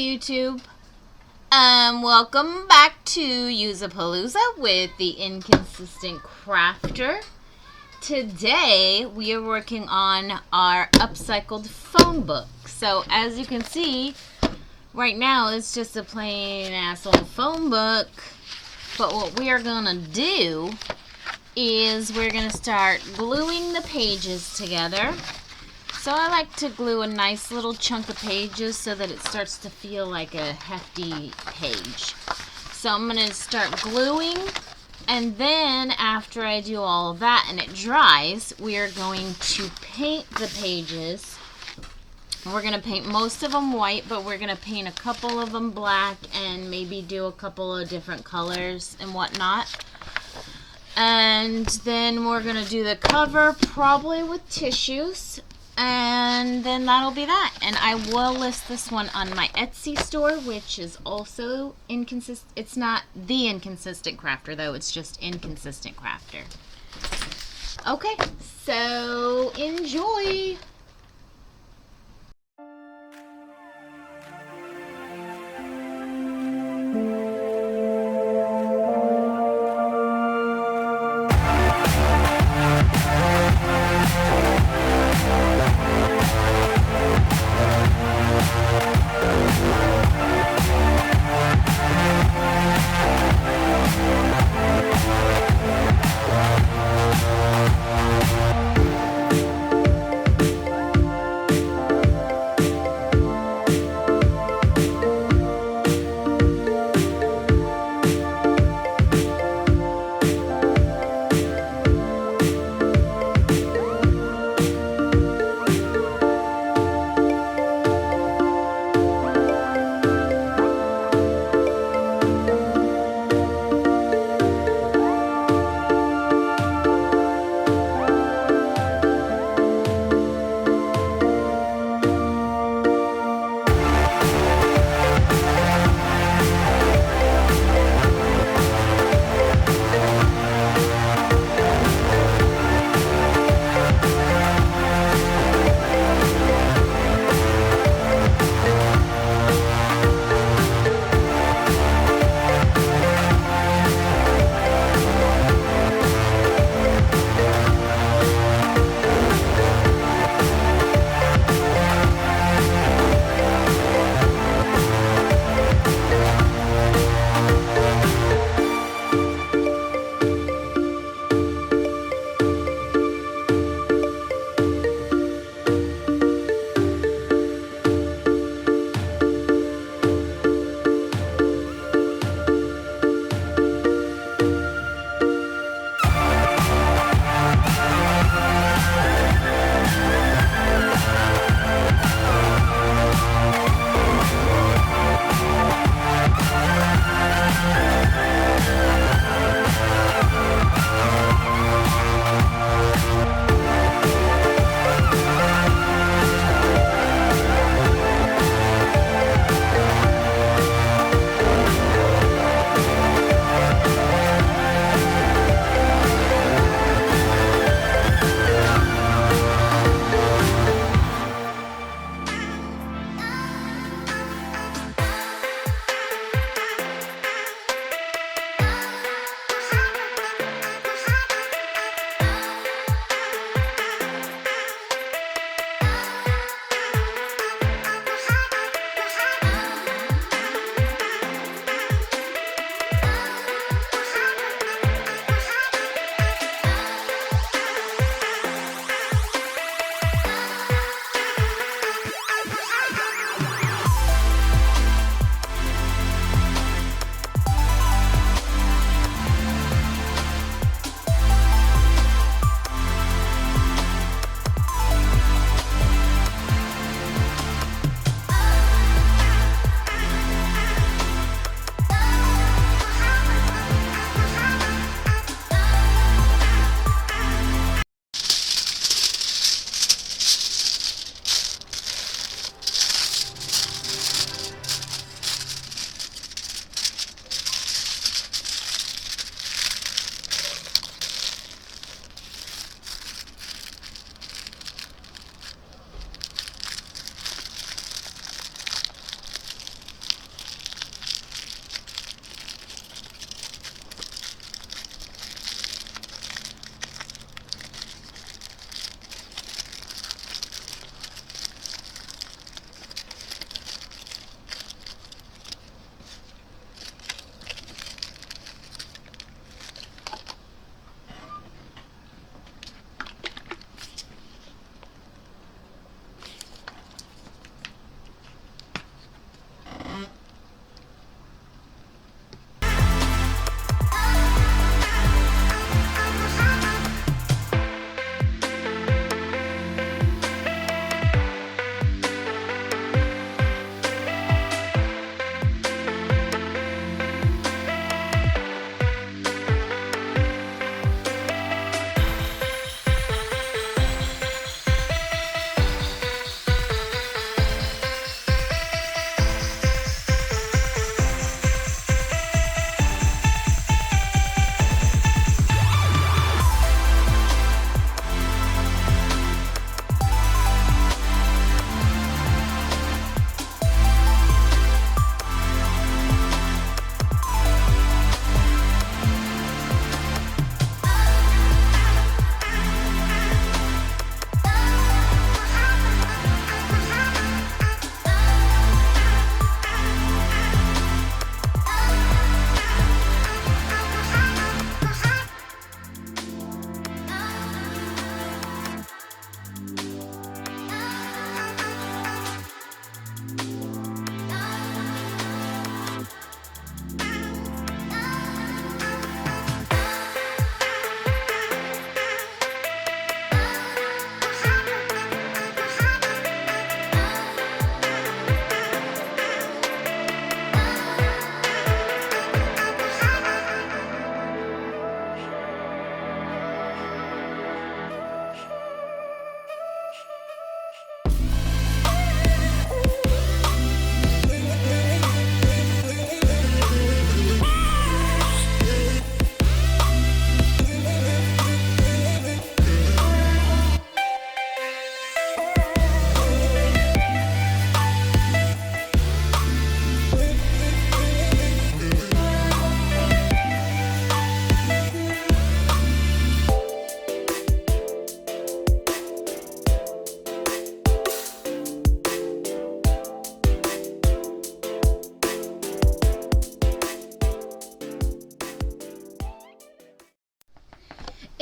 YouTube. Welcome back to Useapalooza with the Inconsistent Crafter. Today we are working on our upcycled phone book. So as you can see, right now it's just a plain ass old phone book. But what we are gonna do is we're gonna start gluing the pages together. So I like to glue a nice little chunk of pages so that it starts to feel like a hefty page. So I'm going to start gluing, and then after I do all of that and it dries, we are going to paint the pages. We're going to paint most of them white, but we're going to paint a couple of them black and maybe do a couple of different colors and whatnot. And then we're going to do the cover probably with tissues. And then that'll be that. And I will list this one on my Etsy store, which is also inconsistent. It's not The Inconsistent Crafter, though. It's just Inconsistent Crafter. Okay, so enjoy.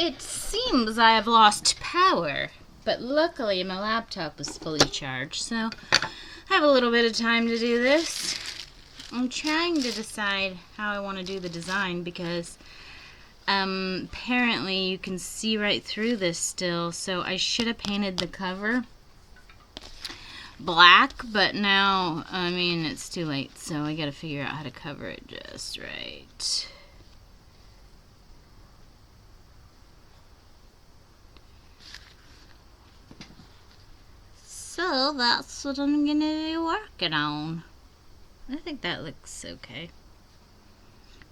It seems I have lost power, but luckily my laptop was fully charged, so I have a little bit of time to do this. I'm trying to decide how I want to do the design because apparently you can see right through this still, so I should have painted the cover black, but now, I mean, it's too late, so I gotta figure out how to cover it just right. So that's what I'm gonna be working on. I think that looks okay.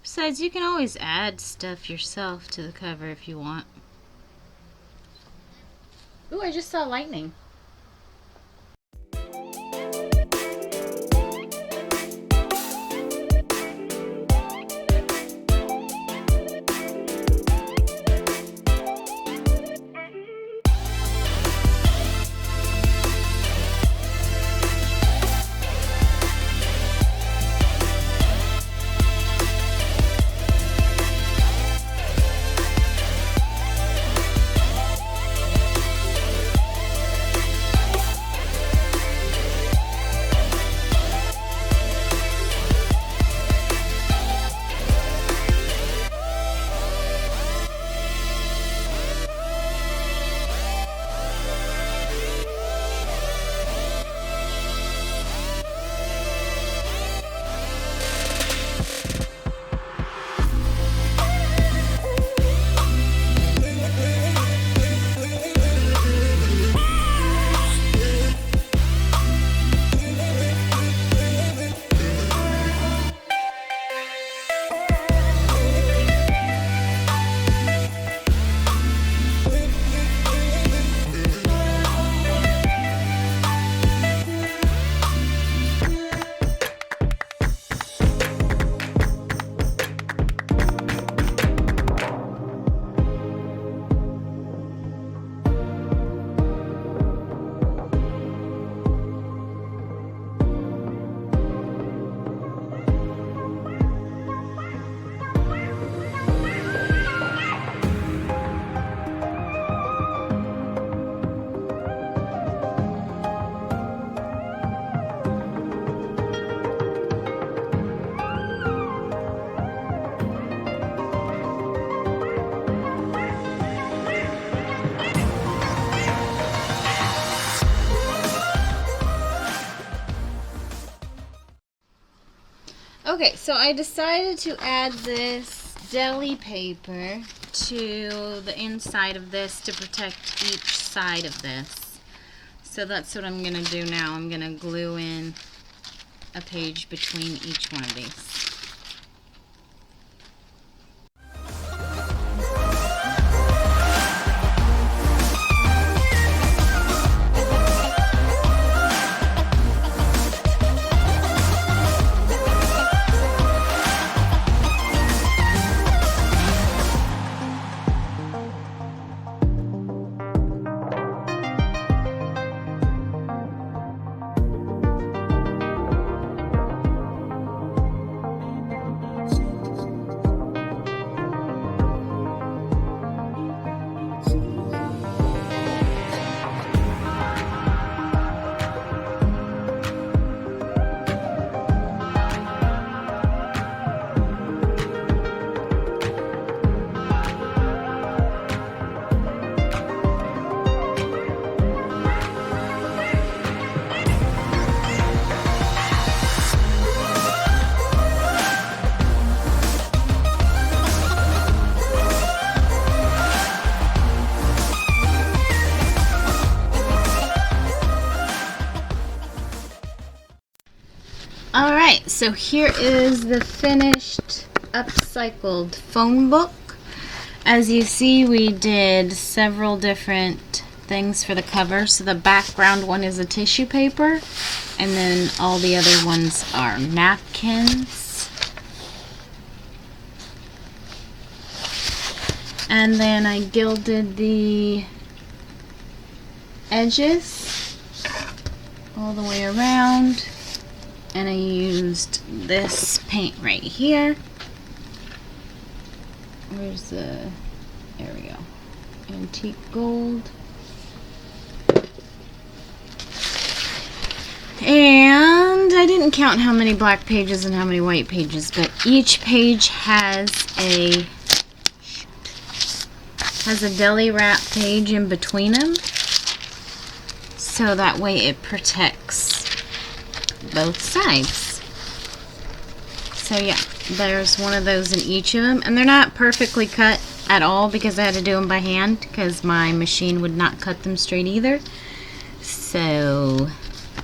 Besides, you can always add stuff yourself to the cover if you want. Ooh, I just saw lightning. Okay, so I decided to add this deli paper to the inside of this to protect each side of this. So that's what I'm going to do now. I'm going to glue in a page between each one of these. Alright, so here is the finished upcycled phone book. As you see, we did several different things for the cover. So the background one is a tissue paper, and then all the other ones are napkins. And then I gilded the edges all the way around. And I used this paint right here. Where's the, there we go. antique gold. And I didn't count how many black pages and how many white pages, but each page has a deli wrap page in between them, so that way it protects both sides. So yeah, there's one of those in each of them, and they're not perfectly cut at all because I had to do them by hand because my machine would not cut them straight either. So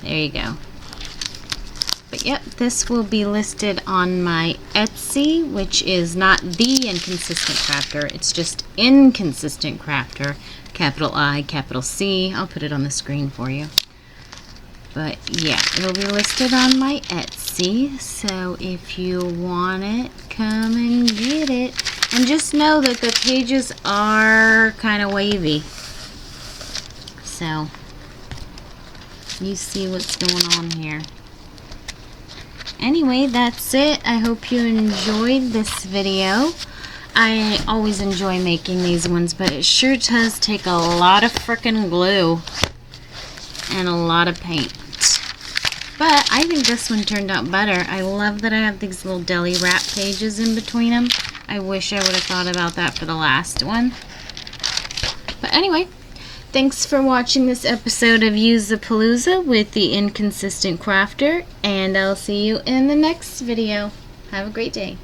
there you go. But yep, this will be listed on my Etsy, which is not The Inconsistent Crafter. It's just Inconsistent Crafter, capital I, capital C. I'll put it on the screen for you. But yeah, it'll be listed on my Etsy. So if you want it, come and get it. And just know that the pages are kind of wavy. So you see what's going on here. Anyway, that's it. I hope you enjoyed this video. I always enjoy making these ones, but it sure does take a lot of frickin' glue and a lot of paint. But I think this one turned out better. I love that I have these little deli wrap pages in between them. I wish I would have thought about that for the last one. But anyway, thanks for watching this episode of Useapalooza with the Inconsistent Crafter, and I'll see you in the next video. Have a great day.